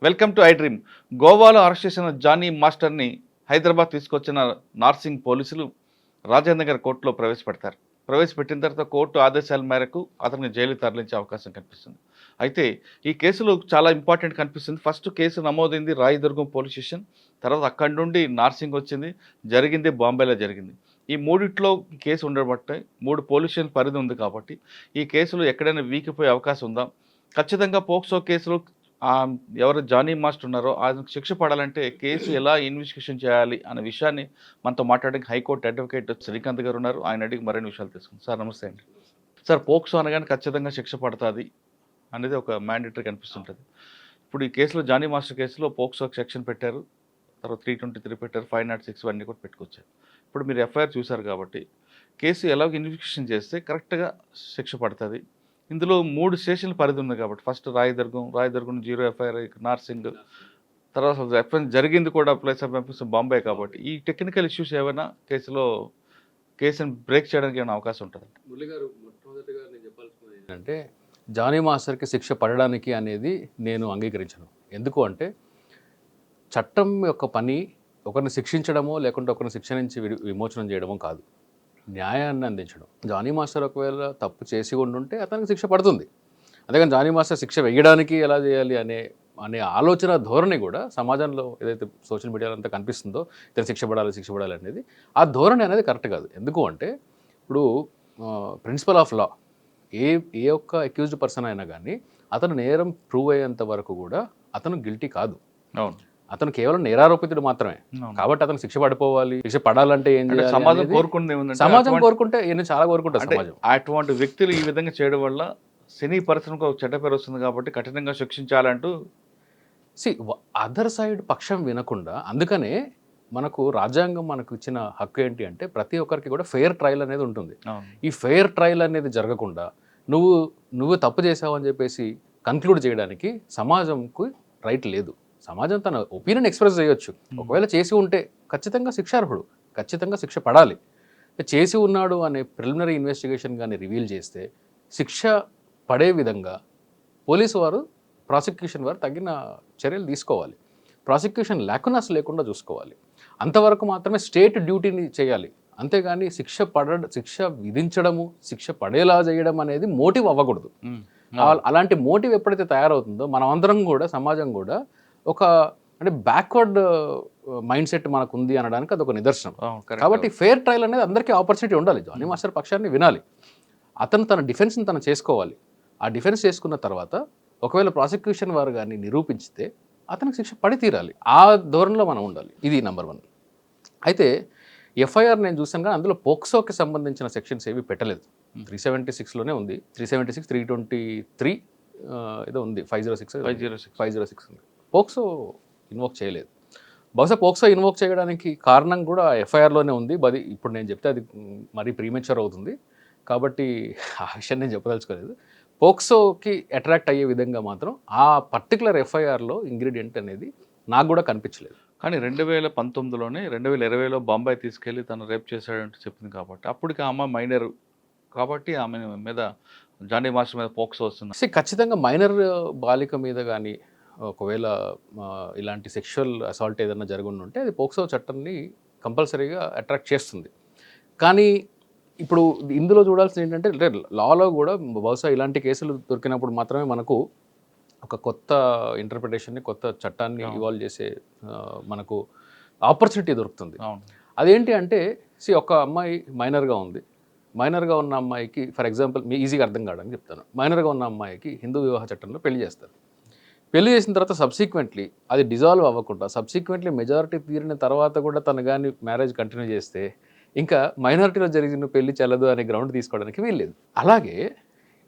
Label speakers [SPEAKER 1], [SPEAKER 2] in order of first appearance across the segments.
[SPEAKER 1] Welcome to I dream. గోవాలో arrest చేసిన Johnny మాస్టర్ని హైదరాబాద్ తీసుకొచ్చిన నార్సింగ్ పోలీసులు రాజేంద్ర నగర్ కోర్టులో ప్రవేశపెడతారు. ప్రవేశపెట్టిన తర్వాత కోర్టు ఆదేశాల మేరకు అతన్ని జైలు తరలించే అవకాశం కనిపిస్తుంది. అయితే ఈ కేసులో చాలా ఇంపార్టెంట్ కనిపిస్తుంది. ఫస్ట్ కేసు నమోదైంది రాయదుర్గం పోలీస్ స్టేషన్, తర్వాత అక్కడి నుండి నార్సింగ్ వచ్చింది, జరిగింది బాంబేలో జరిగింది. ఈ మూడిట్లో కేసు ఉండబట్టే 3 పోలీస్ స్టేషన్ పరిధి ఉంది కాబట్టి ఈ కేసులో ఎక్కడైనా వీకిపోయే అవకాశం ఉందా, ఖచ్చితంగా పోక్సో కేసులో ఎవరు జానీ మాస్టర్ ఉన్నారో ఆయనకు శిక్ష పడాలంటే కేసు ఎలా ఇన్వెస్టిగేషన్ చేయాలి అనే విషయాన్ని మనతో మాట్లాడడానికి హైకోర్టు అడ్వకేట్ శ్రీకాంత్ గారు ఉన్నారు. ఆయన అడిగి మరిన్ని విషయాలు తెలుసుకుందాం. సార్ నమస్తే అండి. సార్, పోక్సో అనగానే ఖచ్చితంగా శిక్ష పడుతుంది అనేది ఒక మ్యాండేటరీ కనిపిస్తుంటుంది. ఇప్పుడు ఈ కేసులో జానీ మాస్టర్ కేసులో పోక్సో సెక్షన్ పెట్టారు, తర్వాత 323 పెట్టారు, 506 అన్నీ కూడా పెట్టుకొచ్చారు. ఇప్పుడు మీరు ఎఫ్ఐఆర్ చూశారు కాబట్టి కేసు ఎలాగో ఇన్వెస్టిగేషన్ చేస్తే కరెక్ట్గా శిక్ష పడుతుంది. ఇందులో 3 స్టేషన్ల పరిధి ఉంది కాబట్టి ఫస్ట్ రాయదుర్గం 0 ఎఫ్ఐఆర్, నార్సింగ్, తర్వాత ఎఫ్ఐఆర్ జరిగింది కూడా ప్లేస్ ఆఫ్ ఎంపీస్ బాంబే. కాబట్టి ఈ టెక్నికల్ ఇష్యూస్ ఏమైనా కేసుని బ్రేక్ చేయడానికి ఏమైనా అవకాశం ఉంటుంది?
[SPEAKER 2] మురళి గారు, మొట్టమొదటిగా నేను చెప్పాల్సింది ఏంటంటే జానీ మాస్టర్కి శిక్ష పడడానికి అనేది నేను అంగీకరించను. ఎందుకు అంటే చట్టం యొక్క పని ఒకరిని శిక్షించడమో లేకుంటే ఒకరిని శిక్ష నుంచి విమోచనం చేయడమో కాదు, న్యాయాన్ని అందించడం. జానీ మాస్టర్ ఒకవేళ తప్పు చేసి ఉండుంటే అతనికి శిక్ష పడుతుంది. అంతేగాని జానీ మాస్టర్ శిక్ష వేయడానికి ఎలా చేయాలి అనే ఆలోచన ధోరణి కూడా సమాజంలో ఏదైతే సోషల్ మీడియాలో అంతా కనిపిస్తుందో, ఇతను శిక్ష పడాలి అనేది ఆ ధోరణి అనేది కరెక్ట్ కాదు. ఎందుకు అంటే ఇప్పుడు ప్రిన్సిపల్ ఆఫ్ లా ఏ ఒక్క అక్యూజ్డ్ పర్సన్ అయినా కానీ అతను నేరం ప్రూవ్ అయ్యేంత వరకు కూడా అతను గిల్టీ కాదు.
[SPEAKER 1] అవును,
[SPEAKER 2] అతను కేవలం నేరారోపితుడు మాత్రమే. కాబట్టి అతను శిక్ష పడిపోవాలి, శిక్ష పడాలంటే ఏం చేయాలి? సమాజం కోరుకుంటే చాలా కోరుకుంటారు సమాజం.
[SPEAKER 1] అటువంటి వ్యక్తులు ఈ విధంగా చేయడం వల్ల సినీ పరిశ్రమకు చెడ్డ పేరు వస్తుంది కాబట్టి కఠినంగా శిక్షించాలంటూ
[SPEAKER 2] అదర్ సైడ్ పక్షం వినకుండా, అందుకనే మనకు రాజ్యాంగం మనకు ఇచ్చిన హక్కు ఏంటి అంటే ప్రతి ఒక్కరికి కూడా ఫెయిర్ ట్రయల్ అనేది ఉంటుంది. ఈ ఫెయిర్ ట్రయల్ అనేది జరగకుండా నువ్వు తప్పు చేసావు అని చెప్పేసి కన్క్లూడ్ చేయడానికి సమాజంకు రైట్ లేదు. సమాజం తన ఒపీనియన్ ఎక్స్ప్రెస్ చేయొచ్చు. ఒకవేళ చేసి ఉంటే ఖచ్చితంగా శిక్షార్హుడు, ఖచ్చితంగా శిక్ష పడాలి. చేసి ఉన్నాడు అనే ప్రిలిమినరీ ఇన్వెస్టిగేషన్ కానీ రివీల్ చేస్తే శిక్ష పడే విధంగా పోలీసు వారు, ప్రాసిక్యూషన్ వారు తగిన చర్యలు తీసుకోవాలి. ప్రాసిక్యూషన్ లేకుండా చూసుకోవాలి. అంతవరకు మాత్రమే స్టేట్ డ్యూటీని చేయాలి. అంతేగాని శిక్ష విధించడము, శిక్ష పడేలా చేయడం అనేది మోటివ్ అవ్వకూడదు. అలాంటి మోటివ్ ఎప్పుడైతే తయారవుతుందో మనం అందరం కూడా, సమాజం కూడా అంటే బ్యాక్వర్డ్ మైండ్ సెట్ మనకు ఉంది అనడానికి అదొక నిదర్శనం. కాబట్టి ఫెయిర్ ట్రయల్ అనేది అందరికీ ఆపర్చునిటీ ఉండాలి. జానీ మాస్టర్ పక్షాన్ని వినాలి, అతను తన డిఫెన్స్ని తను చేసుకోవాలి. ఆ డిఫెన్స్ చేసుకున్న తర్వాత ఒకవేళ ప్రాసిక్యూషన్ వారు కానీ నిరూపించితే అతనికి శిక్ష పడి తీరాలి. ఆ ధోరణిలో మనం ఉండాలి. ఇది నెంబర్ 1. అయితే ఎఫ్ఐఆర్ నేను చూసాను కానీ అందులో పోక్సోకి సంబంధించిన సెక్షన్స్ ఏవి పెట్టలేదు. 376లోనే ఉంది. 376, 323 ఏదో ఉంది, 506 ఉంది. పోక్సో ఇన్వోక్ చేయలేదు. బహుశా పోక్సో ఇన్వోక్ చేయడానికి కారణం కూడా ఎఫ్ఐఆర్లోనే ఉంది. ఇప్పుడు నేను చెప్తే అది మరీ ప్రీమెచ్యూర్ అవుతుంది కాబట్టి ఆ విషయం నేను చెప్పదలుచుకోలేదు. పోక్సోకి అట్రాక్ట్ అయ్యే విధంగా మాత్రం ఆ పర్టికులర్ ఎఫ్ఐఆర్లో ఇంగ్రీడియంట్ అనేది నాకు కూడా కనిపించలేదు.
[SPEAKER 1] కానీ 2019లోనే 2020లో బాంబాయి తీసుకెళ్ళి తను రేప్ చేశాడంటూ చెప్పింది కాబట్టి అప్పటికి ఆ అమ్మాయి మైనర్ కాబట్టి ఆమె మీద, జానీ మాస్టర్ మీద పోక్సో వస్తుంది.
[SPEAKER 2] ఖచ్చితంగా మైనర్ బాలిక మీద కానీ ఒకవేళ ఇలాంటి సెక్షువల్ అసాల్ట్ ఏదైనా జరుగుండి ఉంటే అది పోక్సో చట్టాన్ని కంపల్సరీగా అట్రాక్ట్ చేస్తుంది. కానీ ఇప్పుడు ఇందులో చూడాల్సింది ఏంటంటే లాలో కూడా బహుశా ఇలాంటి కేసులు దొరికినప్పుడు మాత్రమే మనకు ఒక కొత్త ఇంటర్ప్రిటేషన్ని, కొత్త చట్టాన్ని ఇవాల్వ్ చేసే మనకు ఆపర్చునిటీ దొరుకుతుంది. అదేంటి అంటే ఒక అమ్మాయి మైనర్గా ఉంది. మైనర్గా ఉన్న అమ్మాయికి, ఫర్ ఎగ్జాంపుల్ మీ ఈజీగా అర్థం కావడానికి చెప్తాను, మైనర్గా ఉన్న అమ్మాయికి హిందూ వివాహ చట్టంలో పెళ్లి చేస్తారు. పెళ్లి చేసిన తర్వాత సబ్సిక్వెంట్లీ అది డిజాల్వ్ అవ్వకుండా సబ్సిక్వెంట్లీ మెజారిటీ తీరిన తర్వాత కూడా తను కానీ మ్యారేజ్ కంటిన్యూ చేస్తే ఇంకా మైనారిటీలో జరిగిన పెళ్లి చెల్లదు అనే గ్రౌండ్ తీసుకోవడానికి వీల్లేదు. అలాగే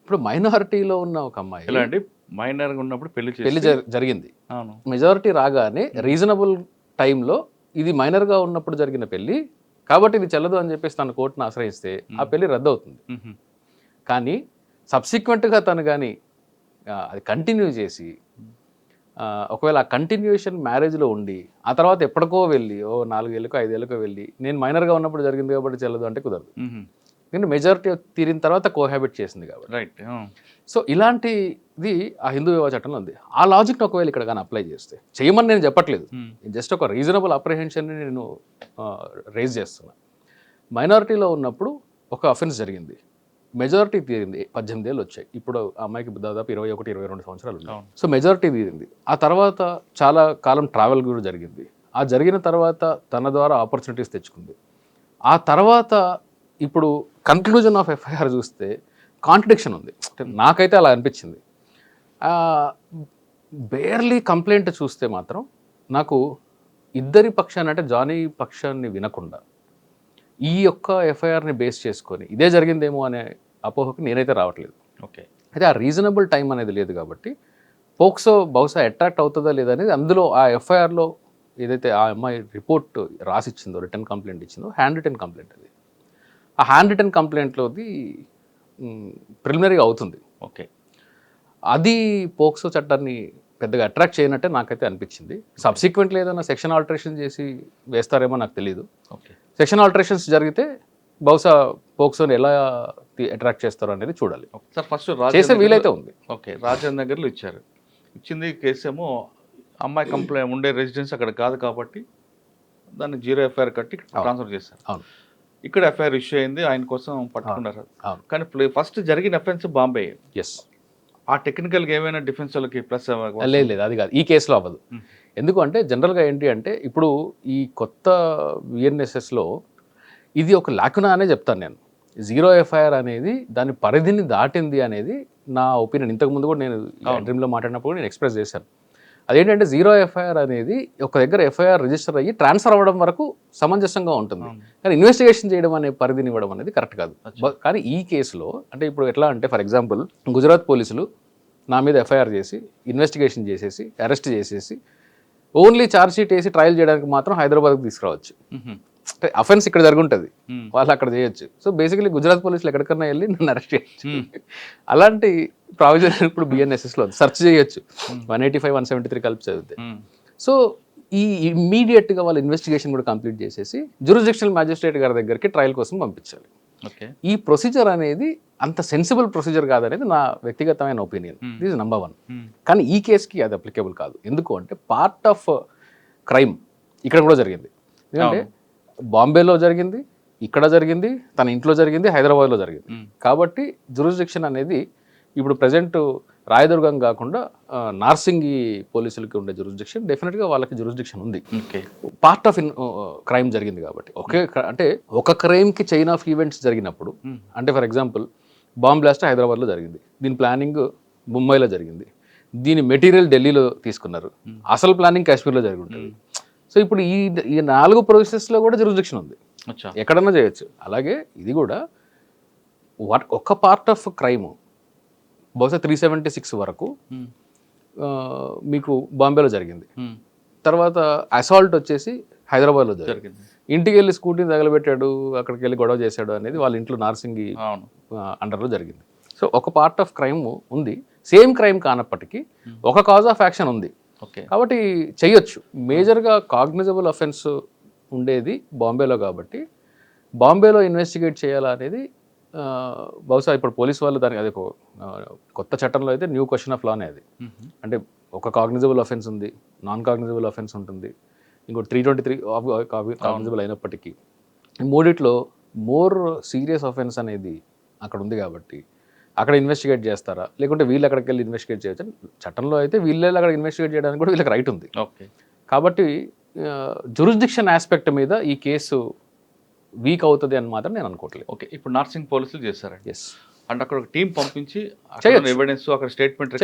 [SPEAKER 2] ఇప్పుడు మైనారిటీలో ఉన్న ఒక అమ్మాయి
[SPEAKER 1] ఇలాంటి మైనర్గా ఉన్నప్పుడు పెళ్లి
[SPEAKER 2] పెళ్లి
[SPEAKER 1] చేసి
[SPEAKER 2] జరిగింది.
[SPEAKER 1] అవును.
[SPEAKER 2] మెజారిటీ రాగానే రీజనబుల్ టైంలో ఇది మైనర్గా ఉన్నప్పుడు జరిగిన పెళ్లి కాబట్టి ఇది చెల్లదు అని చెప్పేసి తన కోర్టును ఆశ్రయిస్తే ఆ పెళ్లి రద్దు అవుతుంది.
[SPEAKER 1] మ్మ్.
[SPEAKER 2] కానీ సబ్సిక్వెంట్గా తను కానీ అది కంటిన్యూ చేసి ఒకవేళ ఆ కంటిన్యూషన్ మ్యారేజ్లో ఉండి ఆ తర్వాత ఎప్పటికో వెళ్ళి 4 ఏళ్ళకో 5 ఏళ్ళకో వెళ్ళి నేను మైనర్గా ఉన్నప్పుడు జరిగింది కాబట్టి చెల్లదు అంటే కుదరదు.
[SPEAKER 1] మ్మ్.
[SPEAKER 2] నేను మెజారిటీ తీరిన తర్వాత కోహాబిట్ చేసింది కాబట్టి.
[SPEAKER 1] రైట్.
[SPEAKER 2] సో ఇలాంటిది ఆ హిందూ వివాహ చట్టంలో ఉంది. ఆ లాజిక్ని ఒకవేళ ఇక్కడ కానీ అప్లై చేస్తే చేయమని నేను చెప్పట్లేదు, జస్ట్ ఒక రీజనబుల్ అప్రిహెన్షన్ని నేను రేజ్ చేస్తున్నా. మైనారిటీలో ఉన్నప్పుడు ఒక అఫెన్స్ జరిగింది, మెజారిటీ తీరింది, 18 ఏళ్ళు వచ్చాయి. ఇప్పుడు ఆ అమ్మాయికి దాదాపు 21-22 సంవత్సరాలు ఉన్నాయి. సో మెజారిటీ తీరింది. ఆ తర్వాత చాలా కాలం ట్రావెల్ కూడా జరిగింది. ఆ జరిగిన తర్వాత తన ద్వారా ఆపర్చునిటీస్ తెచ్చుకుంది. ఆ తర్వాత ఇప్పుడు కన్క్లూజన్ ఆఫ్ ఎఫ్ఐఆర్ చూస్తే కాంట్రడిక్షన్ ఉంది. నాకైతే అలా అనిపించింది. బేర్లీ కంప్లైంట్ చూస్తే మాత్రం నాకు ఇద్దరి పక్షాన్ని అంటే జానీ పక్షాన్ని వినకుండా ఈ యొక్క ఎఫ్ఐఆర్ని బేస్ చేసుకొని ఇదే జరిగిందేమో అనే అపోహకు నేనైతే రావట్లేదు.
[SPEAKER 1] ఓకే.
[SPEAKER 2] అయితే ఆ రీజనబుల్ టైం అనేది లేదు కాబట్టి పోక్సో బహుశా అట్రాక్ట్ అవుతుందా లేదా అనేది అందులో ఆ ఎఫ్ఐఆర్లో ఏదైతే ఆ అమ్మాయి రిపోర్ట్ రాసిచ్చిందో, రిటర్న్ కంప్లైంట్ ఇచ్చిందో, హ్యాండ్ రిటర్న్ కంప్లైంట్ అది. ఆ హ్యాండ్ రిటర్న్ కంప్లైంట్లోది ప్రిలిమినరీగా అవుతుంది.
[SPEAKER 1] ఓకే.
[SPEAKER 2] అది పోక్సో చట్టాన్ని పెద్దగా అట్రాక్ట్ చేయనట్టే నాకైతే అనిపించింది. సబ్సిక్వెంట్లీ ఏదైనా సెక్షన్ ఆల్టరేషన్ చేసి వేస్తారేమో నాకు తెలియదు.
[SPEAKER 1] ఓకే.
[SPEAKER 2] సెక్షన్ ఆల్టరేషన్స్ జరిగితే బహుశా పోక్సోని ఎలా అట్రాక్ట్ చేస్తారో అనేది చూడాలి.
[SPEAKER 1] సార్ ఫస్ట్
[SPEAKER 2] చేసే వీలైతే ఉంది.
[SPEAKER 1] ఓకే. రాజేంద్ర నగర్లో ఇచ్చారు. ఇచ్చింది కేసు ఏమో అమ్మాయి కంప్లైంట్ ఉండే రెసిడెన్స్ అక్కడ కాదు కాబట్టి దాన్ని 0 ఎఫ్ఐఆర్ కట్టి ట్రాన్స్ఫర్ చేశారు.
[SPEAKER 2] అవును.
[SPEAKER 1] ఇక్కడ ఎఫ్ఐఆర్ ఇష్యూ అయింది, ఆయన కోసం పట్టుకున్నారు.
[SPEAKER 2] అవును.
[SPEAKER 1] కానీ ఫస్ట్ జరిగిన అఫెన్స్ బాంబే.
[SPEAKER 2] ఎస్.
[SPEAKER 1] ఆ టెక్నికల్గా ఏమైనా డిఫెన్స్ వాళ్ళకి ప్లస్
[SPEAKER 2] లేదు, అది కాదు, ఈ కేసులో అవ్వదు. ఎందుకు అంటే జనరల్గా ఏంటి అంటే ఇప్పుడు ఈ కొత్త విఎన్ఎస్ఎస్లో ఇది ఒక లాకునా అనే చెప్తాను నేను. 0 ఎఫ్ఐఆర్ అనేది దాని పరిధిని దాటింది అనేది నా ఒపీనియన్. ఇంతకుముందు కూడా నేను డ్రీమ్లో మాట్లాడినప్పుడు నేను ఎక్స్ప్రెస్ చేశాను. అదేంటంటే 0 ఎఫ్ఐఆర్ అనేది ఒక దగ్గర ఎఫ్ఐఆర్ రిజిస్టర్ అయ్యి ట్రాన్స్ఫర్ అవ్వడం వరకు సమంజసంగా ఉంటుంది, కానీ ఇన్వెస్టిగేషన్ చేయడం అనే పరిధిని ఇవ్వడం అనేది కరెక్ట్ కాదు. కానీ ఈ కేసులో అంటే ఇప్పుడు ఎట్లా అంటే ఫర్ ఎగ్జాంపుల్ గుజరాత్ పోలీసులు నా మీద ఎఫ్ఐఆర్ చేసి ఇన్వెస్టిగేషన్ చేసేసి అరెస్ట్ చేసేసి ఓన్లీ ఛార్జ్ షీట్ వేసి ట్రయల్ చేయడానికి మాత్రం హైదరాబాద్కి తీసుకురావచ్చు. అంటే అఫెన్స్ ఇక్కడ జరుగుంటుంది, వాళ్ళు అక్కడ చేయొచ్చు. సో బేసికలీ గుజరాత్ పోలీసులు ఎక్కడికన్నా వెళ్ళి నన్ను అరెస్ట్ చేయొచ్చు. అలాంటి ప్రావిజన్ ఇప్పుడు బిఎన్ఎస్ఎస్లో సెర్చ్ చేయొచ్చు 185, 173 కలిపి చదివితే. సో ఈ ఇమ్మీడియట్గా వాళ్ళ ఇన్వెస్టిగేషన్ కూడా కంప్లీట్ చేసేసి జ్యూరిస్డిక్షనల్ మ్యాజిస్ట్రేట్ గారి దగ్గరికి ట్రయల్ కోసం పంపించాలి. ఈ ప్రొసీజర్ అనేది అంత సెన్సిబుల్ ప్రొసీజర్ కాదనేది నా వ్యక్తిగతమైన ఒపీనియన్. This is number 1. కానీ ఈ కేసుకి అది అప్లికేబుల్ కాదు. ఎందుకు అంటే పార్ట్ ఆఫ్ క్రైమ్ ఇక్కడ కూడా జరిగింది. ఎందుకంటే బాంబేలో జరిగింది, ఇక్కడ జరిగింది, తన ఇంట్లో జరిగింది, హైదరాబాద్లో జరిగింది. కాబట్టి జ్యూరిస్డిక్షన్ అనేది ఇప్పుడు ప్రజెంట్ రాయదుర్గం కాకుండా నార్సింగి పోలీసులకి ఉండే జ్యూరిస్డిక్షన్ డెఫినెట్గా వాళ్ళకి జ్యూరిస్డిక్షన్ ఉంది. పార్ట్ ఆఫ్ క్రైమ్ జరిగింది కాబట్టి అంటే ఒక క్రైమ్కి చైన్ ఆఫ్ ఈవెంట్స్ జరిగినప్పుడు అంటే ఫర్ ఎగ్జాంపుల్ బాంబ్ బ్లాస్ట్ హైదరాబాద్లో జరిగింది, దీని ప్లానింగ్ ముంబైలో జరిగింది, దీని మెటీరియల్ ఢిల్లీలో తీసుకున్నారు, అసలు ప్లానింగ్ కాశ్మీర్లో జరిగి ఉంటుంది. సో ఇప్పుడు ఈ 4 ప్రాసెస్లో కూడా జ్యూరిస్డిక్షన్ ఉంది, ఎక్కడన్నా చేయొచ్చు. అలాగే ఇది కూడా ఒక పార్ట్ ఆఫ్ క్రైమ్ బహుశా 376 వరకు మీకు బాంబేలో జరిగింది, తర్వాత అసాల్ట్ వచ్చేసి హైదరాబాద్లో జరిగింది, ఇంటికి వెళ్ళి స్కూటీని తగలబెట్టాడు, అక్కడికి వెళ్ళి గొడవ చేశాడు అనేది వాళ్ళ ఇంట్లో నార్సింగి అండర్లో జరిగింది. సో ఒక పార్ట్ ఆఫ్ క్రైమ్ ఉంది, సేమ్ క్రైమ్ కానప్పటికీ ఒక కాజ్ ఆఫ్ యాక్షన్ ఉంది కాబట్టి చెయ్యొచ్చు. మేజర్గా కాగ్నిజబుల్ అఫెన్స్ ఉండేది బాంబేలో కాబట్టి బాంబేలో ఇన్వెస్టిగేట్ చేయాలా అనేది బహుశా ఇప్పుడు పోలీసు వాళ్ళు దానికి అది కొత్త చట్టంలో అయితే న్యూ క్వశ్చన్ ఆఫ్ లానే అది. అంటే ఒక కాగ్నిజబుల్ అఫెన్స్ ఉంది, నాన్ కాగ్నిజబుల్ అఫెన్స్ ఉంటుంది, ఇంకోటి 323 కాగ్నిజబుల్ అయినప్పటికీ ఈ మూడిట్లో మోర్ సీరియస్ అఫెన్స్ అనేది అక్కడ ఉంది కాబట్టి అక్కడ ఇన్వెస్టిగేట్ చేస్తారా లేకుంటే వీళ్ళు అక్కడికి వెళ్ళి ఇన్వెస్టిగేట్ చేయొచ్చు. చట్టంలో అయితే వీళ్ళే అక్కడ ఇన్వెస్టిగేట్ చేయడానికి కూడా వీళ్ళకి రైట్ ఉంది. కాబట్టి జ్యూరిస్డిక్షన్ ఆస్పెక్ట్ మీద ఈ కేసు వీక్ అవుతుంది అని మాత్రం నేను అనుకోవట్లేదు.
[SPEAKER 1] ఓకే. ఇప్పుడు నార్సింగ్ పోలీసులు చేస్తారండి.
[SPEAKER 2] ఎస్.
[SPEAKER 1] అంటే అక్కడ ఒక టీం పంపించి ఎవిడెన్స్ అక్కడ స్టేట్మెంట్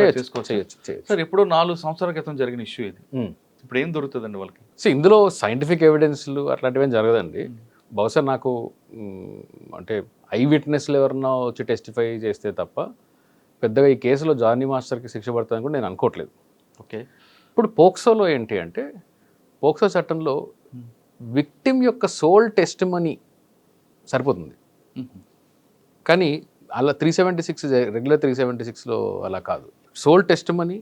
[SPEAKER 2] చేయొచ్చు.
[SPEAKER 1] సార్ ఎప్పుడో 4 సంవత్సరాల క్రితం జరిగిన ఇష్యూ ఇది, ఇప్పుడు ఏం దొరుకుతుందండి వాళ్ళకి?
[SPEAKER 2] సో ఇందులో సైంటిఫిక్ ఎవిడెన్స్లు అట్లాంటివి ఏం జరగదండి. బహుశా నాకు అంటే ఐ విట్నెస్లు ఎవరన్నా వచ్చి టెస్టిఫై చేస్తే తప్ప పెద్దగా ఈ కేసులో జానీ మాస్టర్కి శిక్ష పడుతుందని కూడా నేను అనుకోవట్లేదు.
[SPEAKER 1] ఓకే.
[SPEAKER 2] ఇప్పుడు పోక్సోలో ఏంటి అంటే, పోక్సో చట్టంలో విక్టిమ్ యొక్క సోల్ టెస్టిమనీ సరిపోతుంది. కానీ అలా 376 రెగ్యులర్ 376లో అలా కాదు. సోల్ టెస్టిమనీ,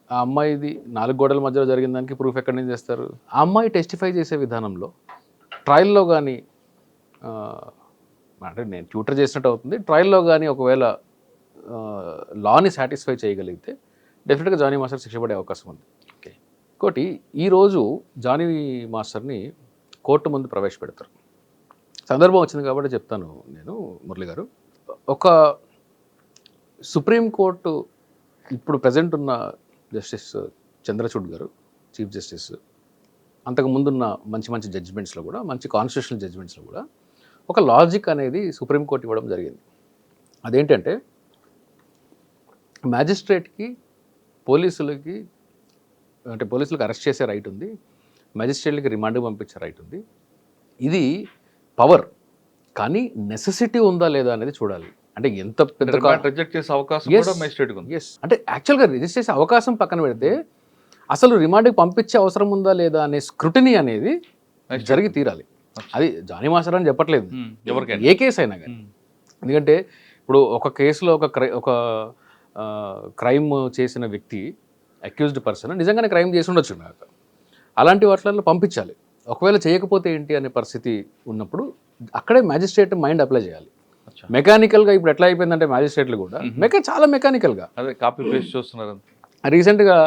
[SPEAKER 2] ఆ అమ్మాయిది 4 గోడల మధ్యలో జరిగిన దానికి ప్రూఫ్ ఎక్కడి నుంచి చేస్తారు? ఆ అమ్మాయి టెస్టిఫై చేసే విధానంలో ట్రయల్లో కానీ, అంటే నేను ట్యూటర్ చేసినట్టు అవుతుంది, ట్రయల్లో కానీ ఒకవేళ లాని సాటిస్ఫై చేయగలిగితే డెఫినెట్గా జానీ మాస్టర్ శిక్ష పడే అవకాశం ఉంది.
[SPEAKER 1] ఓకే.
[SPEAKER 2] ఇంకోటి, ఈరోజు జానీ మాస్టర్ని కోర్టు ముందు ప్రవేశపెడతారు. సందర్భం వచ్చింది కాబట్టి చెప్తాను నేను, మురళి గారు. ఒక సుప్రీంకోర్టు ఇప్పుడు ప్రజెంట్ ఉన్న జస్టిస్ చంద్రచూడ్ గారు, చీఫ్ జస్టిస్, అంతకు ముందున్న మంచి మంచి జడ్జిమెంట్స్లో కూడా, మంచి కాన్స్టిట్యూషనల్ జడ్జిమెంట్స్లో కూడా ఒక లాజిక్ అనేది సుప్రీంకోర్టు ఇవ్వడం జరిగింది. అదేంటంటే, మ్యాజిస్ట్రేట్కి పోలీసులకి, అంటే పోలీసులకు అరెస్ట్ చేసే రైట్ ఉంది, మ్యాజిస్ట్రేట్లకి రిమాండ్కి పంపించే రైట్ ఉంది. ఇది పవర్, కానీ నెసెసిటీ ఉందా లేదా అనేది చూడాలి. అంటే ఎంత పెద్ద
[SPEAKER 1] రిజెక్ట్ చేసే అవకాశం కూడా మేజిస్ట్రేట్కి ఉంది.
[SPEAKER 2] ఎస్, అంటే యాక్చువల్గా రిజిస్టర్ చేసే అవకాశం పక్కన పెడితే అసలు రిమాండ్కి పంపించే అవసరం ఉందా లేదా అనే స్క్రూటినీ అనేది జరిగి తీరాలి. అది జానీ మాస్టర్ అని చెప్పట్లేదు,
[SPEAKER 1] ఎవరికైనా,
[SPEAKER 2] ఏ కేసు అయినా కానీ. ఎందుకంటే ఇప్పుడు ఒక కేసులో ఒక క్రైమ్ చేసిన వ్యక్తి, అక్యూజ్డ్ పర్సన్ నిజంగానే క్రైమ్ చేసి ఉండొచ్చు నాకు, అలాంటి వాటిల్లో పంపించాలి. ఒకవేళ చేయకపోతే ఏంటి అనే పరిస్థితి ఉన్నప్పుడు అక్కడే మ్యాజిస్ట్రేట్ మైండ్ అప్లై చేయాలి. మెకానికల్గా ఇప్పుడు ఎట్లా అయిపోయిందంటే మ్యాజిస్ట్రేట్లు కూడా చాలా మెకానికల్గా,
[SPEAKER 1] అదే కాపీ పేస్ట్ చూస్తున్నారు.
[SPEAKER 2] రీసెంట్గా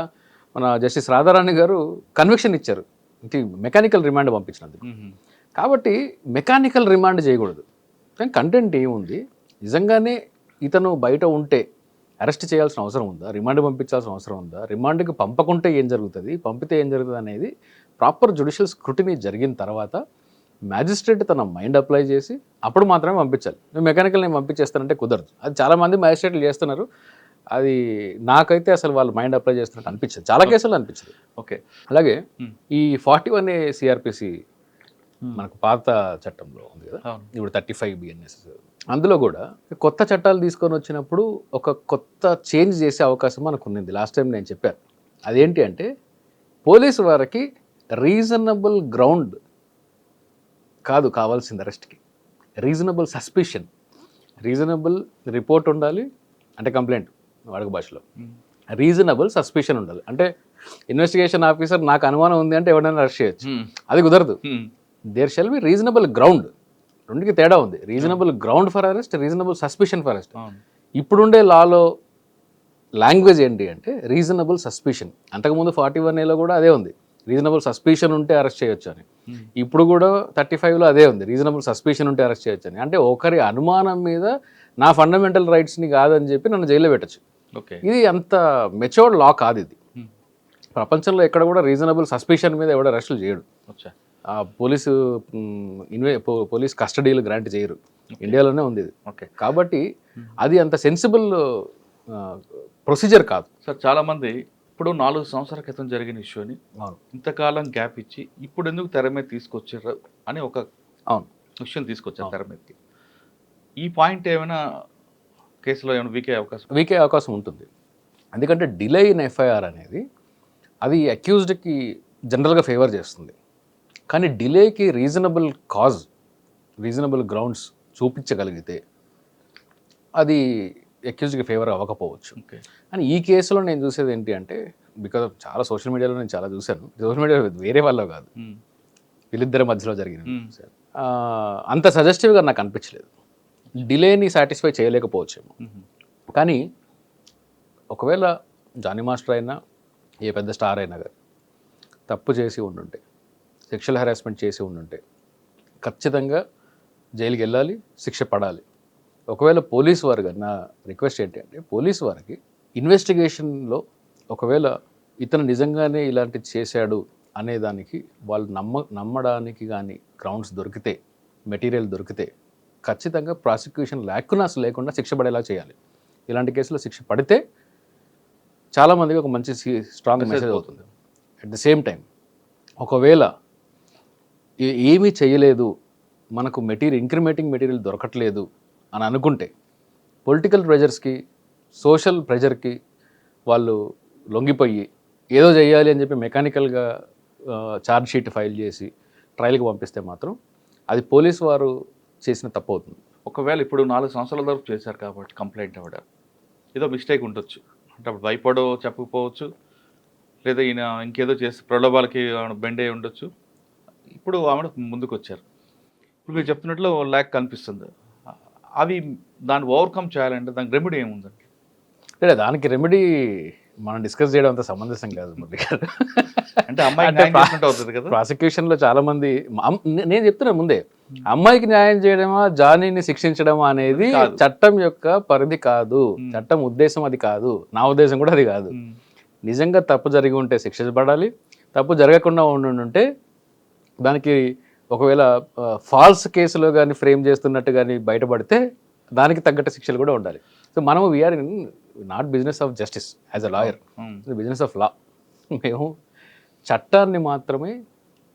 [SPEAKER 2] మన జస్టిస్ రాధారాణి గారు కన్విక్షన్ ఇచ్చారు మెకానికల్ రిమాండ్ పంపించినందుకు. కాబట్టి మెకానికల్ రిమాండ్ చేయకూడదు. కానీ కంటెంట్ ఏముంది, నిజంగానే ఇతను బయట ఉంటే అరెస్ట్ చేయాల్సిన అవసరం ఉందా, రిమాండ్ పంపించాల్సిన అవసరం ఉందా, రిమాండ్కి పంపకుంటే ఏం జరుగుతుంది, పంపితే ఏం జరుగుతుంది అనేది ప్రాపర్ జ్యుడిషియల్ స్క్రూటినీ జరిగిన తర్వాత మ్యాజిస్ట్రేట్ తన మైండ్ అప్లై చేసి అప్పుడు మాత్రమే పంపించాలి. మెకానికల్ నేను పంపించేస్తానంటే కుదరదు. అది చాలామంది మ్యాజిస్ట్రేట్లు చేస్తున్నారు. అది నాకైతే అసలు వాళ్ళు మైండ్ అప్లై చేస్తున్నట్టు అనిపించదు, చాలా కేసులు అనిపించదు.
[SPEAKER 1] ఓకే.
[SPEAKER 2] అలాగే ఈ 41A CRPC మనకు పాత చట్టంలో ఉంది కదా, ఇప్పుడు 35 BNS, అందులో కూడా కొత్త చట్టాలు తీసుకొని వచ్చినప్పుడు ఒక కొత్త చేంజ్ చేసే అవకాశం మనకు ఉంది. లాస్ట్ టైం నేను చెప్పాను. అదేంటి అంటే, పోలీసు వారికి రీజనబుల్ గ్రౌండ్ కాదు కావాల్సింది అరెస్ట్కి, రీజనబుల్ సస్పిషన్, రీజనబుల్ రిపోర్ట్ ఉండాలి, అంటే కంప్లైంట్ వాడుక భాషలో, రీజనబుల్ సస్పిషన్ ఉండాలి. అంటే ఇన్వెస్టిగేషన్ ఆఫీసర్ నాకు అనుమానం ఉంది అంటే ఎవరైనా అరెస్ట్ చేయొచ్చు, అది కుదరదు. There shall be reasonable ground. రెండుకి తేడా ఉంది. Reasonable ground for arrest, reasonable suspicion for arrest. ఇప్పుడుండే లాలో లాంగ్వేజ్ ఏంటి అంటే రీజనబుల్ సస్పిషన్. అంతకుముందు 41Aలో కూడా అదే ఉంది, రీజనబుల్ సస్పిషన్ ఉంటే అరెస్ట్ చేయొచ్చు అని. ఇప్పుడు కూడా 35లో అదే ఉంది, రీజనబుల్ సస్పిషన్ ఉంటే అరెస్ట్ చేయొచ్చు అని. అంటే ఒకరి అనుమానం మీద నా ఫండమెంటల్ రైట్స్ని కాదని చెప్పి నన్ను జైల్లో పెట్టచ్చు. ఇది అంత మెచ్యూర్డ్ లా కాదు ఇది. ప్రపంచంలో ఎక్కడ కూడా రీజనబుల్ సస్పిషన్ మీద ఎవడ అరెస్టులు చేయడు. పోలీస్ కస్టడీలు గ్రాంట్ చేయరు, ఇండియాలోనే ఉంది ఇది. కాబట్టి అది అంత సెన్సిబుల్ ప్రొసీజర్ కాదు
[SPEAKER 1] సార్. చాలామంది ఇప్పుడు 4 సంవత్సరాల క్రితం జరిగిన ఇష్యూని ఇంతకాలం గ్యాప్ ఇచ్చి ఇప్పుడు ఎందుకు తెర మీద తీసుకొచ్చారు అని ఒక విషయం తీసుకొచ్చారు తెర మీదకి. ఈ పాయింట్ ఏమైనా కేసులో ఏమైనా వీకే
[SPEAKER 2] అవకాశం ఉంటుంది. ఎందుకంటే డిలే ఇన్ FIR అనేది అది అక్యూజ్డ్కి జనరల్గా ఫేవర్ చేస్తుంది. కానీ డిలేకి రీజనబుల్ కాజ్, రీజనబుల్ గ్రౌండ్స్ చూపించగలిగితే అది అక్యూజ్డ్కి ఫేవర్ అవ్వకపోవచ్చు. కానీ ఈ కేసులో నేను చూసేది ఏంటి అంటే, బికాజ్ ఆఫ్ చాలా సోషల్ మీడియాలో నేను చాలా చూశాను, సోషల్ మీడియా వేరే వాళ్ళలో కాదు, వీళ్ళిద్దరి మధ్యలో జరిగిన అంత సజెస్టివ్గా నాకు అనిపించలేదు. డిలేని సాటిస్ఫై చేయలేకపోవచ్చేమో. కానీ ఒకవేళ జానీ మాస్టర్ అయినా ఏ పెద్ద స్టార్ అయినా కానీ తప్పు చేసి ఉండుంటే, సెక్షువల్ హెరాస్మెంట్ చేసి ఉండుంటే ఖచ్చితంగా జైలుకి వెళ్ళాలి, శిక్ష పడాలి. ఒకవేళ పోలీసు వారు కానీ, నా రిక్వెస్ట్ ఏంటి అంటే, పోలీసు వారికి ఇన్వెస్టిగేషన్లో ఒకవేళ ఇతను నిజంగానే ఇలాంటిది చేశాడు అనేదానికి వాళ్ళు నమ్మడానికి కానీ గ్రౌండ్స్ దొరికితే, మెటీరియల్ దొరికితే ఖచ్చితంగా ప్రాసిక్యూషన్ లేకుండా శిక్ష పడేలా చేయాలి. ఇలాంటి కేసులో శిక్ష పడితే చాలామందికి ఒక మంచి స్ట్రాంగ్ మెసేజ్ అవుతుంది. అట్ ది సేమ్ టైం ఒకవేళ ఏమీ చేయలేదు, మనకు ఇంక్రిమేటింగ్ మెటీరియల్ దొరకట్లేదు అని అనుకుంటే పొలిటికల్ ప్రెజర్స్కి సోషల్ ప్రెషర్కి వాళ్ళు లొంగిపోయి ఏదో చేయాలి అని చెప్పి మెకానికల్గా ఛార్జ్ షీట్ ఫైల్ చేసి ట్రయల్కి పంపిస్తే మాత్రం అది పోలీసు వారు చేసిన తప్పు అవుతుంది.
[SPEAKER 1] ఒకవేళ ఇప్పుడు 4 సంవత్సరాల వరకు చేశారు కాబట్టి కంప్లైంట్ అవ్వడం ఏదో మిస్టేక్ ఉండొచ్చు, అంటే అప్పుడు భయపడో చెప్పకపోవచ్చు, లేదా ఈయన ఇంకేదో చేసి ప్రలోభాలకి బెండ్ అయి ఉండొచ్చు. ఇప్పుడు ఆమె ముందుకు వచ్చారు. ఇప్పుడు మీరు చెప్తున్నట్లు ల్యాక్ కనిపిస్తుంది. అవి దాన్ని ఓవర్కమ్ చేయాలంటే దానికి రెమెడీ ఏముందండి?
[SPEAKER 2] అంటే దానికి రెమెడీ మనం డిస్కస్ చేయడం అంత సమంజసం కాదు మురళి గారు.
[SPEAKER 1] అంటే అమ్మాయి న్యాయం చేసినట్టు అవుతుంది కదా.
[SPEAKER 2] ప్రాసిక్యూషన్లో చాలా మంది నేను చెప్తున్నాను ముందే, అమ్మాయికి న్యాయం చేయడమా జానీని శిక్షించడమా అనేది చట్టం యొక్క పరిధి కాదు, చట్టం ఉద్దేశం అది కాదు, నా ఉద్దేశం కూడా అది కాదు. నిజంగా తప్పు జరిగి ఉంటే శిక్షించబడాలి, తప్పు జరగకుండా ఉంటే దానికి ఒకవేళ ఫాల్స్ కేసులో కానీ ఫ్రేమ్ చేస్తున్నట్టు కానీ బయటపడితే దానికి తగ్గట్టు శిక్షలు కూడా ఉండాలి. సో మనము we are in not business of justice as a lawyer, business of law. మేము చట్టాన్ని మాత్రమే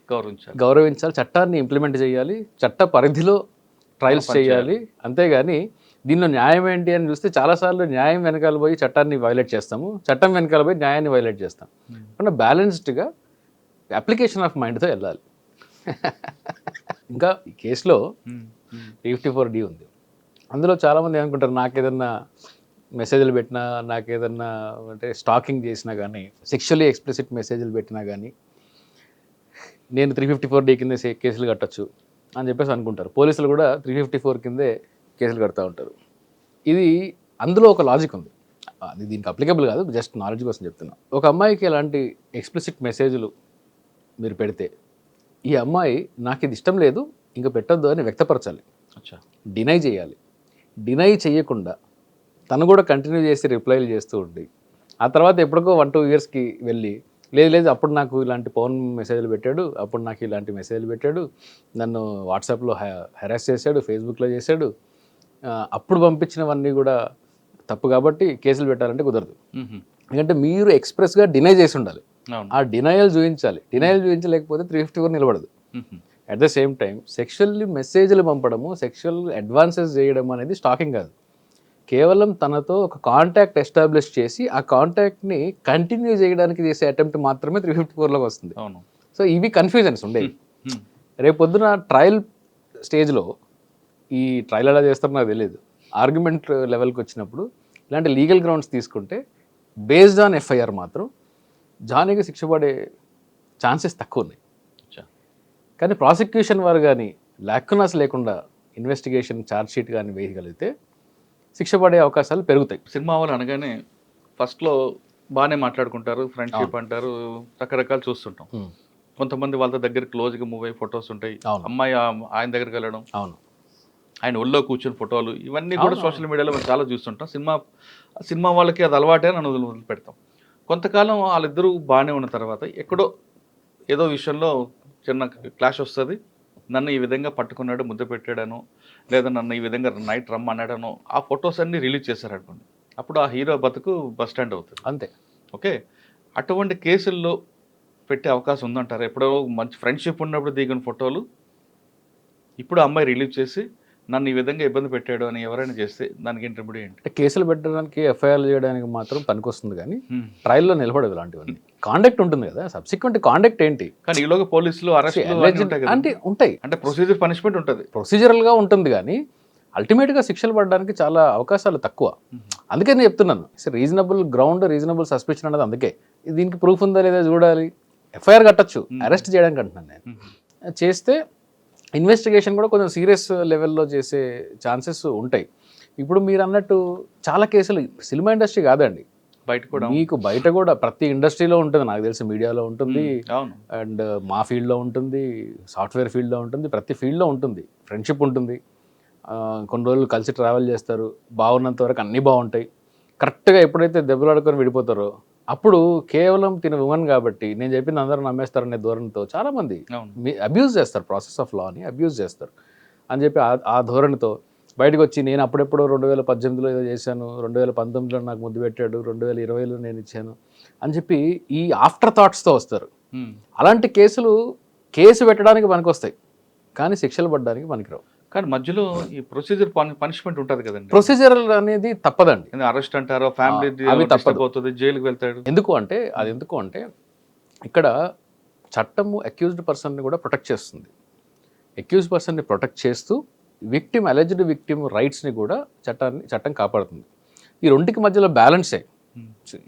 [SPEAKER 2] గౌరవించాలి, చట్టాన్ని ఇంప్లిమెంట్ చేయాలి, చట్ట పరిధిలో ట్రయల్స్ చేయాలి. అంతేగాని దీనిలో న్యాయం ఏంటి అని చూస్తే చాలాసార్లు న్యాయం వెనకాల పోయి చట్టాన్ని వైలేట్ చేస్తాము, చట్టం వెనకాల పోయి న్యాయాన్ని వైలేట్ చేస్తాం. అంటే బ్యాలెన్స్డ్గా అప్లికేషన్ ఆఫ్ మైండ్తో వెళ్ళాలి. ఇంకా ఈ కేసులో 354D ఉంది. అందులో చాలామంది ఏమనుకుంటారు, నాకేదన్నా మెసేజ్లు పెట్టినా, నాకేదన్నా అంటే స్టాకింగ్ చేసినా కానీ, సెక్షువల్లీ ఎక్స్ప్లిసిట్ మెసేజ్లు పెట్టినా కానీ నేను 354D కింద కేసులు కట్టచ్చు అని చెప్పేసి అనుకుంటారు. పోలీసులు కూడా 354 కిందే కేసులు కడతా ఉంటారు. ఇది అందులో ఒక లాజిక్ ఉంది, అది దీనికి అప్లికబుల్ కాదు, జస్ట్ నాలెడ్జ్ కోసం చెప్తున్నా. ఒక అమ్మాయికి ఎలాంటి ఎక్స్ప్లిసిట్ మెసేజ్లు మీరు పెడితే ఈ అమ్మాయి నాకు ఇది ఇష్టం లేదు ఇంకా పెట్టొద్దు అని వ్యక్తపరచాలి, డినై చేయాలి. డినై చేయకుండా తను కూడా కంటిన్యూ చేసి రిప్లైలు చేస్తూ ఉండి ఆ తర్వాత ఎప్పటికో 1-2 ఇయర్స్కి వెళ్ళి లేదు అప్పుడు నాకు ఇలాంటి ఫోన్ మెసేజ్లు పెట్టాడు, అప్పుడు నాకు ఇలాంటి మెసేజ్లు పెట్టాడు, నన్ను వాట్సాప్లో హెరాస్ చేశాడు, ఫేస్బుక్లో చేశాడు, అప్పుడు పంపించినవన్నీ కూడా తప్పు కాబట్టి కేసులు పెట్టాలంటే కుదరదు. ఎందుకంటే మీరు ఎక్స్ప్రెస్గా డినై చేసి ఉండాలి, ఆ డినయల్ చూపించాలి. డినయల్ చూపించలేకపోతే 354 నిలబడదు. At the same time sexually మెసేజ్లు పంపడము, సెక్షువల్ అడ్వాన్సెస్ చేయడం అనేది స్టాకింగ్ కాదు. కేవలం తనతో ఒక కాంటాక్ట్ ఎస్టాబ్లిష్ చేసి ఆ కాంటాక్ట్ని కంటిన్యూ చేయడానికి చేసే అటెంప్ట్ మాత్రమే 354లోకి వస్తుంది. సో ఇవి కన్ఫ్యూజన్స్ ఉండేవి. రేపొద్దున ట్రయల్ స్టేజ్లో ఈ ట్రయల్ ఎలా చేస్తారో నాకు తెలియదు, ఆర్గ్యుమెంట్ లెవెల్కి వచ్చినప్పుడు ఇలాంటి లీగల్ గ్రౌండ్స్ తీసుకుంటే బేస్డ్ ఆన్ ఎఫ్ఐఆర్ మాత్రం జానీకి శిక్ష పడే ఛాన్సెస్ తక్కువ ఉన్నాయి. కానీ ప్రాసిక్యూషన్ వారు కానీ లాక్యునాస్ లేకుండా ఇన్వెస్టిగేషన్ ఛార్జ్ షీట్ కానీ వేయగలిగితే శిక్ష పడే అవకాశాలు పెరుగుతాయి.
[SPEAKER 1] సినిమా వాళ్ళు అనగానే ఫస్ట్లో బాగానే మాట్లాడుకుంటారు, ఫ్రెండ్షిప్ అంటారు, రకరకాలు చూస్తుంటాం. కొంతమంది వాళ్ళ దగ్గర క్లోజ్గా మూవ్ అయ్యి ఫొటోస్ ఉంటాయి, అమ్మాయి ఆయన దగ్గరికి వెళ్ళడం,
[SPEAKER 2] అవును,
[SPEAKER 1] ఆయన ఒళ్ళో కూర్చొని ఫోటోలు, ఇవన్నీ కూడా సోషల్ మీడియాలో మనం చాలా చూస్తుంటాం. సినిమా వాళ్ళకి అది అలవాటే అని వదిలిపెడతాం. కొంతకాలం వాళ్ళిద్దరూ బాగానే ఉన్న తర్వాత ఎక్కడో ఏదో విషయంలో చిన్న క్లాష్ వస్తుంది, నన్ను ఈ విధంగా పట్టుకున్నాడు, ముద్ద పెట్టాడను, లేదా నన్ను ఈ విధంగా నైట్ రమ్మన్నాడను, ఆ ఫొటోస్ అన్నీ రిలీజ్ చేశారనుకోండి, అప్పుడు ఆ హీరో బతుకు బస్ స్టాండ్ అవుతుంది.
[SPEAKER 2] అంతే.
[SPEAKER 1] ఓకే, అటువంటి కేసుల్లో పెట్టే అవకాశం ఉందంటారు? ఎప్పుడో మంచి ఫ్రెండ్షిప్ ఉన్నప్పుడు దిగిన ఫోటోలు ఇప్పుడు అమ్మాయి రిలీజ్ చేసి నన్ను ఈ విధంగా ఇబ్బంది పెట్టాడు అని ఎవరైనా చేస్తే దానికి ఏంటి రెమెడీ ఏంటి?
[SPEAKER 2] కేసులు పెట్టడానికి, ఎఫ్ఐఆర్లు చేయడానికి మాత్రం పనికొస్తుంది, కానీ ట్రయల్లో నిలబడదు ఇలాంటివన్నీ. కాండక్ట్ ఉంటుంది కదా, సబ్సిక్వెంట్ కాండక్ట్ ఏంటి?
[SPEAKER 1] కానీ ఈలోగా పోలీసులు అరెస్ట్
[SPEAKER 2] అంటే ఉంటాయి,
[SPEAKER 1] అంటే ప్రొసీజర్ పనిష్మెంట్ ఉంటుంది,
[SPEAKER 2] ప్రొసీజరల్గా ఉంటుంది, కానీ అల్టిమేట్గా శిక్షలు పడడానికి చాలా అవకాశాలు తక్కువ. అందుకే నేను చెప్తున్నాను, రీజనబుల్ గ్రౌండ్, రీజనబుల్ సస్పెషన్ అనేది. అందుకే దీనికి ప్రూఫ్ ఉందా లేదా చూడాలి. ఎఫ్ఐఆర్ కట్టచ్చు, అరెస్ట్ చేయడానికి అంటున్నాను నేను. చేస్తే ఇన్వెస్టిగేషన్ కూడా కొంచెం సీరియస్ లెవెల్లో చేసే ఛాన్సెస్ ఉంటాయి. ఇప్పుడు మీరు అన్నట్టు చాలా కేసులు సినిమా ఇండస్ట్రీ కాదండి,
[SPEAKER 1] బయట కూడా
[SPEAKER 2] మీకు బయట కూడా ప్రతి ఇండస్ట్రీలో ఉంటుంది, నాకు తెలిసి మీడియాలో ఉంటుంది, అండ్ మా ఫీల్డ్లో ఉంటుంది, సాఫ్ట్వేర్ ఫీల్డ్లో ఉంటుంది, ప్రతి ఫీల్డ్లో ఉంటుంది. ఫ్రెండ్షిప్ ఉంటుంది, కొన్ని రోజులు కలిసి ట్రావెల్ చేస్తారు, బాగున్నంత వరకు అన్నీ బాగుంటాయి. కరెక్ట్గా ఎప్పుడైతే దెబ్బలాడుకొని విడిపోతారో అప్పుడు కేవలం తిన ఉమెన్ కాబట్టి నేను చెప్పింది అందరూ నమ్మేస్తారనే ధోరణితో చాలామంది అబ్యూజ్ చేస్తారు, ప్రాసెస్ ఆఫ్ లాని అబ్యూజ్ చేస్తారు అని చెప్పి ఆ ధోరణితో బయటకు వచ్చి నేను అప్పుడెప్పుడో 2018లో ఏదో చేశాను, 2019లో నాకు ముద్దు పెట్టాడు, 2020లో నేను ఇచ్చాను అని చెప్పి ఈ ఆఫ్టర్ థాట్స్తో వస్తారు. అలాంటి కేసు పెట్టడానికి పనికొస్తాయి, కానీ శిక్షలు పడడానికి పనికిరావు.
[SPEAKER 1] కానీ మధ్యలో ఈ ప్రొసీజర్ పనిష్మెంట్ ఉంటుంది కదండి.
[SPEAKER 2] ప్రొసీజర్ అనేది తప్పదండి.
[SPEAKER 1] అరెస్ట్ అంటారో, ఫ్యామిలీ
[SPEAKER 2] అవి తప్పదు.
[SPEAKER 1] పోతుంది, జైలుకి వెళ్తాడు.
[SPEAKER 2] ఎందుకు అంటే ఇక్కడ చట్టము అక్యూజ్డ్ పర్సన్ని కూడా ప్రొటెక్ట్ చేస్తుంది. అక్యూజ్డ్ పర్సన్ని ప్రొటెక్ట్ చేస్తూ అలెజ్డ్ విక్టిమ్ రైట్స్ని కూడా చట్టం కాపాడుతుంది. ఈ రెండుకి మధ్యలో బ్యాలెన్సే.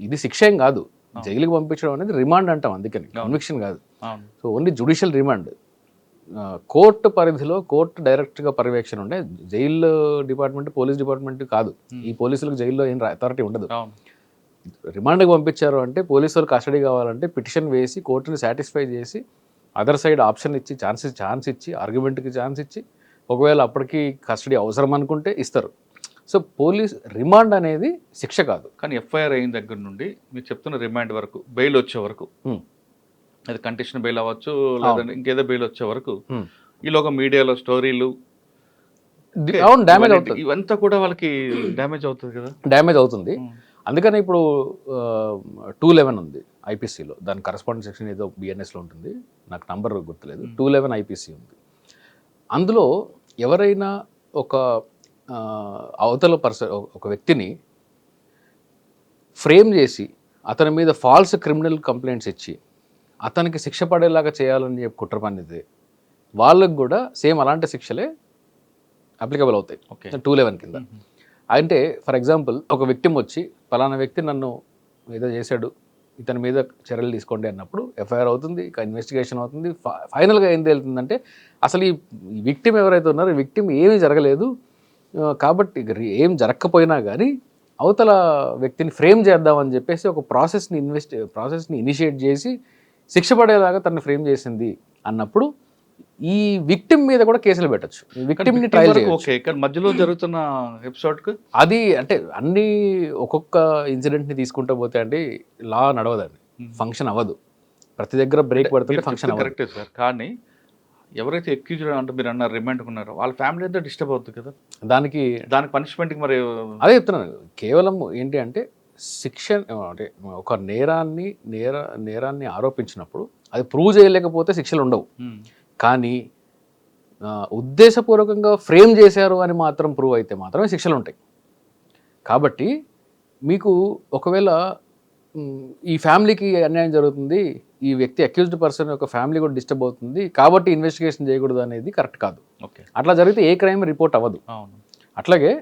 [SPEAKER 2] ఇది శిక్ష ఏం కాదు. జైలుకి పంపించడం అనేది రిమాండ్ అంటాం, అందుకని కన్విక్షన్ కాదు. So only judicial remand. Court పరిధిలో కోర్టు డైరెక్ట్గా పర్యవేక్షణ ఉండే, జైలు డిపార్ట్మెంట్ పోలీస్ డిపార్ట్మెంట్ కాదు. ఈ పోలీసులకు జైల్లో ఏం అథారిటీ ఉండదు. రిమాండ్కి పంపించారు అంటే పోలీసు వాళ్ళు కస్టడీ కావాలంటే పిటిషన్ వేసి కోర్టుని సాటిస్ఫై చేసి అదర్ సైడ్ ఆప్షన్ ఇచ్చి ఛాన్స్ ఇచ్చి ఆర్గ్యుమెంట్కి ఛాన్స్ ఇచ్చి ఒకవేళ అప్పటికి కస్టడీ అవసరం అనుకుంటే ఇస్తారు. సో పోలీస్ రిమాండ్ అనేది శిక్ష కాదు.
[SPEAKER 1] కానీ ఎఫ్ఐఆర్ అయిన దగ్గర నుండి మీరు చెప్తున్న రిమాండ్ వరకు, బెయిల్ వచ్చే వరకు, అది కండిషన్ బెయిల్ అవ్వచ్చు లేదంటే ఇంకేదో బెయిల్ వచ్చే వరకు ఈలోగా మీడియాలో స్టోరీలు
[SPEAKER 2] డ్యామేజ్ అవుతుంది.
[SPEAKER 1] ఇవంతా కూడా వాళ్ళకి డ్యామేజ్ అవుతుంది కదా.
[SPEAKER 2] డ్యామేజ్ అవుతుంది. అందుకని ఇప్పుడు 211 ఉంది ఐపీసీలో, దాని కరస్పాండెంట్ సెక్షన్ ఏదో బిఎన్ఎస్లో ఉంటుంది, నాకు నంబర్ గుర్తులేదు. 211 ఐపీసీ ఉంది. అందులో ఎవరైనా ఒక అవతల ఒక వ్యక్తిని ఫ్రేమ్ చేసి అతని మీద ఫాల్స్ క్రిమినల్ కంప్లైంట్స్ ఇచ్చి అతనికి శిక్ష పడేలాగా చేయాలని చెప్పి కుట్ర పన్నితే వాళ్ళకు కూడా సేమ్ అలాంటి శిక్షలే అప్లికబుల్ అవుతాయి 211 కింద. అంటే ఫర్ ఎగ్జాంపుల్ ఒక విక్టిమ్ వచ్చి పలానా వ్యక్తి నన్ను ఏదో చేశాడు, ఇతని మీద చర్యలు తీసుకోండి అన్నప్పుడు ఎఫ్ఐఆర్ అవుతుంది, ఇన్వెస్టిగేషన్ అవుతుంది. ఫైనల్గా ఏం తేలుతుందంటే అసలు ఈ విక్టిమ్ ఎవరైతే ఉన్నారో ఈ విక్టిమ్ ఏమీ జరగలేదు కాబట్టి ఏం జరగకపోయినా కానీ అవతల వ్యక్తిని ఫ్రేమ్ చేద్దామని చెప్పేసి ఒక ప్రాసెస్ని ఇనిషియేట్ చేసి శిక్ష పడేలాగా తనని ఫ్రేమ్ చేసింది అన్నప్పుడు ఈ విక్టిమ్ మీద కూడా కేసులు పెట్టచ్చు. విక్టిమ్ ని ట్రయల్
[SPEAKER 1] ఓకే. కానీ మధ్యలో జరుగుతున్న ఎపిసోడ్ కు
[SPEAKER 2] అది అంటే అన్ని ఒక్కొక్క ఇన్సిడెంట్ ని తీసుకుంటూ పోతే అండి లా నడవదండి, ఫంక్షన్ అవ్వదు. ప్రతి దగ్గర బ్రేక్ పడుతుంది, ఫంక్షన్ అవ్వదు.
[SPEAKER 1] కరెక్టే సార్. కానీ ఎవరైతే ఎక్యూజ్డ్ అంటే మీరు అన్నారు రిమాండ్ ఉన్నారో వాళ్ళ ఫ్యామిలీ అంతా డిస్టర్బ్ అవుతుంది కదా. దానికి పనిష్మెంట్కి మరి
[SPEAKER 2] అదే చెప్తున్నాను. కేవలం ఏంటి అంటే శిక్ష అంటే ఒక నేరాన్ని ఆరోపించినప్పుడు అది ప్రూవ్ చేయలేకపోతే శిక్షలు ఉండవు. కానీ ఉద్దేశపూర్వకంగా ఫ్రేమ్ చేశారు అని మాత్రం ప్రూవ్ అయితే మాత్రమే శిక్షలు ఉంటాయి. కాబట్టి మీకు ఒకవేళ ఈ ఫ్యామిలీకి అన్యాయం జరుగుతుంది, ఈ వ్యక్తి అక్యూజ్డ్ పర్సన్ యొక్క ఫ్యామిలీ కూడా డిస్టర్బ్ అవుతుంది కాబట్టి ఇన్వెస్టిగేషన్ చేయకూడదు అనేది కరెక్ట్ కాదు. అట్లా జరిగితే ఏ క్రైమ్ రిపోర్ట్ అవ్వదు. అట్లాగే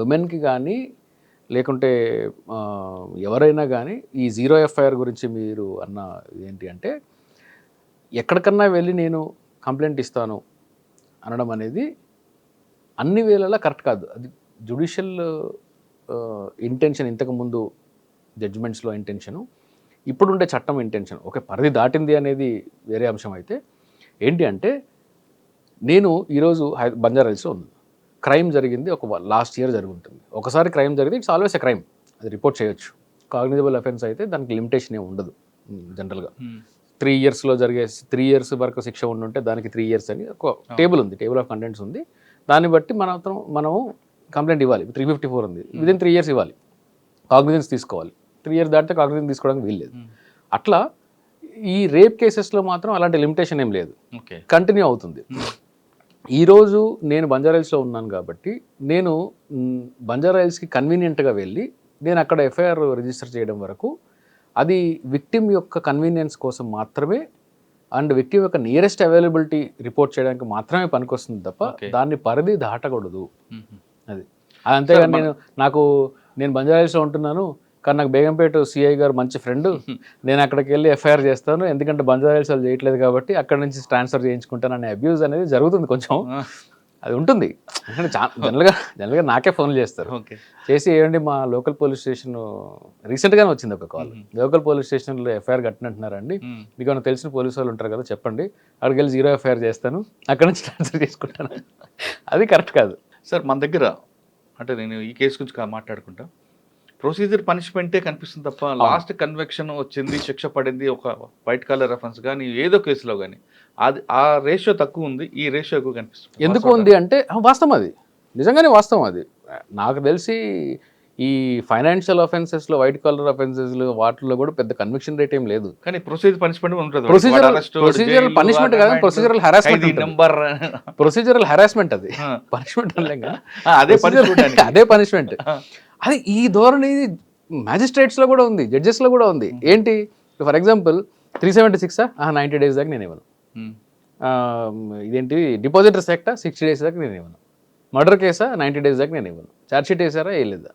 [SPEAKER 2] ఉమెన్కి కానీ లేకుంటే ఎవరైనా కానీ ఈ 0 ఎఫ్ఐఆర్ గురించి మీరు అన్న ఏంటి అంటే ఎక్కడికన్నా వెళ్ళి నేను కంప్లైంట్ ఇస్తాను అనడం అనేది అన్ని వేళలా కరెక్ట్ కాదు. అది జ్యుడిషియల్ ఇంటెన్షన్, ఇంతకుముందు జడ్జిమెంట్స్లో ఇంటెన్షను, ఇప్పుడుండే చట్టం ఇంటెన్షన్ ఒక పరిధి దాటింది అనేది వేరే అంశం. అయితే ఏంటి అంటే నేను ఈరోజు బంజారాహిల్స్లో ఉంది, క్రైమ్ జరిగింది ఒక లాస్ట్ ఇయర్ జరుగుతుంది. ఒకసారి క్రైమ్ జరిగింది, ఇట్స్ ఆల్వేస్ ఎ క్రైమ్, అది రిపోర్ట్ చేయొచ్చు. కాగ్నిజబుల్ అఫెన్స్ అయితే దానికి లిమిటేషన్ ఏమి ఉండదు. జనరల్గా 3 yearsలో జరిగే 3 years వరకు శిక్ష ఉండుంటే దానికి 3 years అని ఒక టేబుల్ ఉంది, టేబుల్ ఆఫ్ కంటెంట్స్ ఉంది. దాన్ని బట్టి మనము కంప్లైంట్ ఇవ్వాలి. 354 ఉంది, విదిన్ 3 years ఇవ్వాలి, కాగ్నిజెన్స్ తీసుకోవాలి. 3 years దాటితే కాగ్నిజెన్స్ తీసుకోవడానికి వీల్లేదు. అట్లా ఈ రేప్ కేసెస్లో మాత్రం అలాంటి లిమిటేషన్ ఏం లేదు, కంటిన్యూ అవుతుంది. ఈరోజు నేను బంజారాహిల్స్లో ఉన్నాను కాబట్టి నేను బంజారాహిల్స్కి కన్వీనియంట్గా వెళ్ళి నేను అక్కడ ఎఫ్ఐఆర్ రిజిస్టర్ చేయడం వరకు అది విక్టిమ్ యొక్క కన్వీనియన్స్ కోసం మాత్రమే అండ్ విక్టిమ్ యొక్క నియరెస్ట్ అవైలబిలిటీ రిపోర్ట్ చేయడానికి మాత్రమే పనికొస్తుంది తప్ప దాన్ని పరిధి దాటకూడదు. అది అంతేగాని నేను బంజారాహిల్స్లో ఉంటున్నాను కానీ నాకు బేగంపేట సిఐ గారు మంచి ఫ్రెండ్, నేను అక్కడికి వెళ్ళి ఎఫ్ఐఆర్ చేస్తాను ఎందుకంటే బంజారాహిల్స్ వాళ్ళు చేయట్లేదు కాబట్టి అక్కడ నుంచి ట్రాన్స్ఫర్ చేయించుకుంటాను అనే అబ్యూజ్ అనేది జరుగుతుంది. కొంచెం అది ఉంటుంది. జనరల్గా నాకే ఫోన్లు చేస్తారు, చేసి ఏమండి మా లోకల్ పోలీస్ స్టేషన్ రీసెంట్గానే వచ్చింది ఒక కాల్, లోకల్ పోలీస్ స్టేషన్లో ఎఫ్ఐఆర్ కట్టినట్టున్నారండి, మీకు ఏమైనా తెలిసిన పోలీసు వాళ్ళు ఉంటారు కదా చెప్పండి, అక్కడికి వెళ్ళి 0 ఎఫ్ఐఆర్ చేస్తాను అక్కడ నుంచి ట్రాన్స్ఫర్ చేసుకుంటాను. అది కరెక్ట్ కాదు
[SPEAKER 1] సార్. మన దగ్గర అంటే నేను ఈ కేసు గురించి మాట్లాడుకుంటా, ప్రొసీజర్ పనిష్మెంటే కనిపిస్తుంది తప్ప లాస్ట్ కన్విక్షన్ వచ్చింది, శిక్ష పడింది ఒక వైట్ కలర్ రెఫరెన్స్ కానీ ఏదో కేసులో కానీ అది ఆ రేషియో తక్కువ ఉంది, ఈ రేషియో ఎక్కువ కనిపిస్తుంది.
[SPEAKER 2] ఎందుకు ఉంది అంటే వాస్తవం, అది నిజంగానే వాస్తవం. అది నాకు తెలిసి ఈ ఫైనాన్షియల్ లో వైట్ కాలర్ లో వాటిలో కూడా పెద్ద కన్విక్షన్ రేట్ ఏం లేదు.
[SPEAKER 1] కానీ ప్రొసీజర్ పనిష్మెంట్ ఉంటుంది.
[SPEAKER 2] ప్రొసీజరల్ పనిష్మెంట్ కాదు, procedural harassment
[SPEAKER 1] number
[SPEAKER 2] procedural harassment అది పనిష్మెంట్ అనలేక
[SPEAKER 1] అదే పనిష్మెంట్
[SPEAKER 2] అదే పనిష్మెంట్. అది ఈ ధోరణి మ్యాజిస్ట్రేట్స్ లో కూడా ఉంది, జడ్జెస్ లో కూడా ఉంది. ఏంటి ఫర్ ఎగ్జాంపుల్ 376 90 days దాకా నేను ఇవ్వను, ఇదేంటి డిపాజిటర్స్ యాక్టా 60 days దాకా నేను ఇవ్వను, మర్డర్ కేసా 90 days దాకా నేను ఇవ్వను, ఛార్జ్ షీట్ వేసారా వేయలేదా.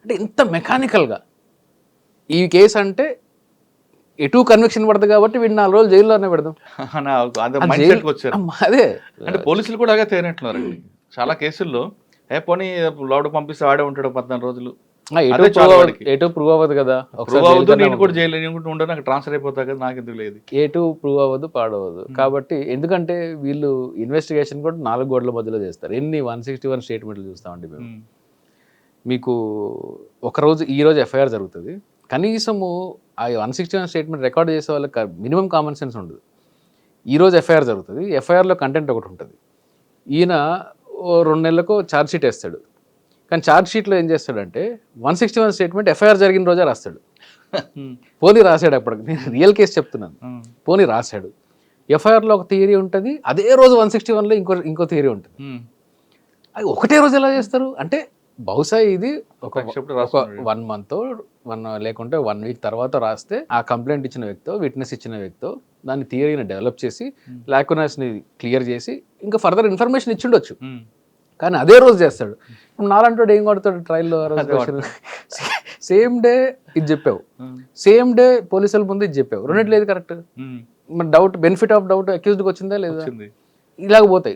[SPEAKER 2] అంటే ఇంత మెకానికల్గా ఈ కేసు అంటే ఎటు కన్విక్షన్ పడదు కాబట్టి వీడిని 4 రోజులు జైల్లోనే పెడదాం. అదే
[SPEAKER 1] అంటే పోలీసులు కూడా అలాగే తేనట్లున్నారండి చాలా కేసుల్లో. పోనీ లోడ్ పంపిస్తే ఆడే ఉంటాడు 14 రోజులు,
[SPEAKER 2] ఎటు ప్రూవ్ అవ్వదు కదా,
[SPEAKER 1] నేను కూడా జైలు ఉండదు, నాకు ట్రాన్స్ఫర్ అయిపోతా కదా, నాకు ఎందుకు లేదు,
[SPEAKER 2] ఎటు ప్రూవ్ అవ్వదు పాడవద్దు. కాబట్టి ఎందుకంటే వీళ్ళు ఇన్వెస్టిగేషన్ కూడా 4 గోడల మధ్యలో చేస్తారు. ఎన్ని 161 స్టేట్మెంట్లు చూస్తామండి మేము. మీకు ఒకరోజు ఈరోజు ఎఫ్ఐఆర్ జరుగుతుంది, కనీసము ఆ 161 స్టేట్మెంట్ రికార్డ్ చేసే వాళ్ళకి మినిమం కామన్ సెన్స్ ఉండదు. ఈరోజు ఎఫ్ఐఆర్ జరుగుతుంది, ఎఫ్ఐఆర్లో కంటెంట్ ఒకటి ఉంటుంది, ఈయన 2 నెలలకు ఛార్జ్ షీట్ వేస్తాడు. కానీ ఛార్జ్ షీట్లో ఏం చేస్తాడంటే 161 స్టేట్మెంట్ ఎఫ్ఐఆర్ జరిగిన రోజే రాస్తాడు. పోనీ రాశాడు, అప్పటికి నేను రియల్ కేసు చెప్తున్నాను, పోనీ రాశాడు. ఎఫ్ఐఆర్లో ఒక థియరీ ఉంటుంది, అదే రోజు 161లో ఇంకో థియరీ ఉంటుంది. అది ఒకటే రోజు ఎలా చేస్తారు అంటే బహుశా ఇది ఒక 1 month లేకుంటే 1 week తర్వాత రాస్తే ఆ కంప్లైంట్ ఇచ్చిన వ్యక్తో విట్నెస్ ఇచ్చిన వ్యక్తో దాని థియరీని డెవలప్ చేసి లాకునస్ని క్లియర్ చేసి ఇంకా ఫర్దర్ ఇన్ఫర్మేషన్ ఇచ్చిండొచ్చు. కానీ అదే రోజు చేస్తాడు. నాలంటోడు ఏం కొడతాడు ట్రయల్లో, సేమ్ డే ఇది చెప్పావు, సేమ్ డే పోలీసుల ముందు ఇది చెప్పావు, రెండింటి లేదు కరెక్ట్. మరి డౌట్ బెనిఫిట్ ఆఫ్ డౌట్ అక్యూజ్డ్కి వచ్చిందా లేదా, ఇలాగ పోతాయి.